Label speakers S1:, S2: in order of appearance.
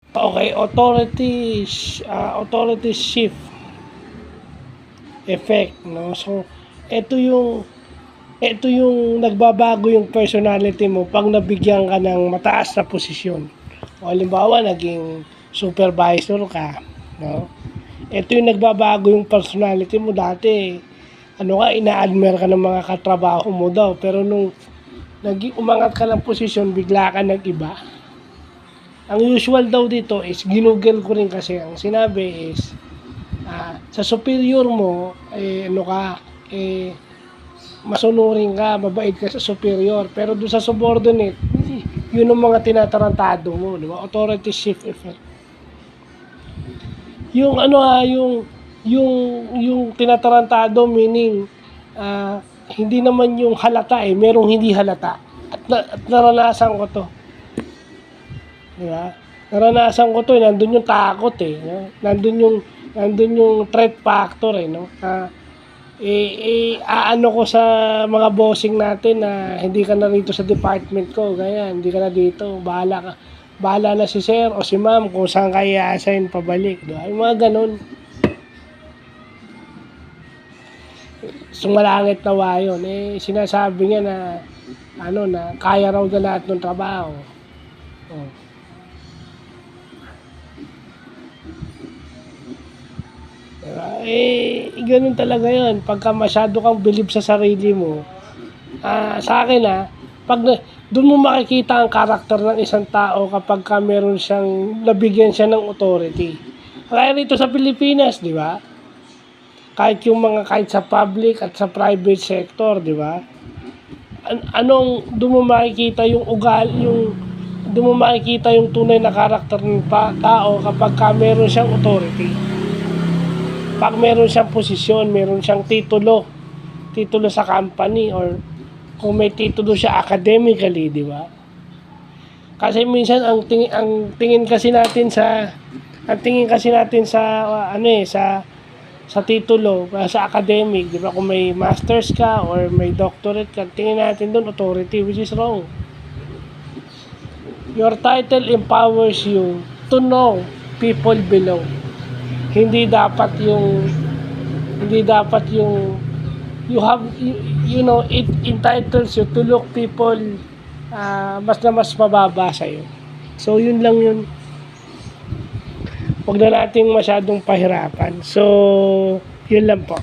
S1: Okay, authority shift effect, no? So, ito yung nagbabago yung personality mo pag nabigyan ka ng mataas na posisyon. O halimbawa, naging supervisor ka, no? Ito yung nagbabago yung personality mo. Dati, ina-admire ka ng mga katrabaho mo daw. Pero nung umangat ka ng posisyon, bigla ka nag-iba. Ang usual daw dito is, ginugel ko rin kasi, ang sinabi is, sa superior mo, masunurin ka, mabait ka sa superior. Pero doon sa subordinate, yun ang mga tinatarantado mo, di ba? Authority shift effect. Yung yung tinatarantado, meaning, hindi naman yung halata merong hindi halata. At naranasan ko to. Di ba? Naranasan ko to, nandun yung takot no? Nandun yung threat factor no? Aano ko sa mga bossing natin na hindi ka na rito sa department ko, ganyan, hindi ka na dito, bahala na si sir o si ma'am kung saan ka i-assign pabalik, diba? Yung mga ganun. Sumalangit na wayon, sinasabi niya na, na kaya raw na lahat ng trabaho. Oh. Diba? Ganun talaga yun. Pagka masyado kang believe sa sarili mo, sa akin pag doon mo makikita ang karakter ng isang tao kapag ka meron siyang, nabigyan siya ng authority. Kaya rito sa Pilipinas, di ba? Kahit sa public at sa private sector, di ba? Doon mo makikita doon mo makikita yung tunay na karakter ng tao kapag ka meron siyang authority. Pag meron siyang posisyon, meron siyang titulo sa company, or kung may titulo siya academically, di ba? Kasi minsan ang tingin kasi natin sa sa titulo, sa academic, di ba? Kung may masters ka or may doctorate ka, tingin natin doon authority, which is wrong. Your title empowers you to know people below. Hindi dapat yung it entitles you to look people mas mababa sa'yo. So yun lang yun. Huwag na nating masyadong pahirapan. So yun lang po.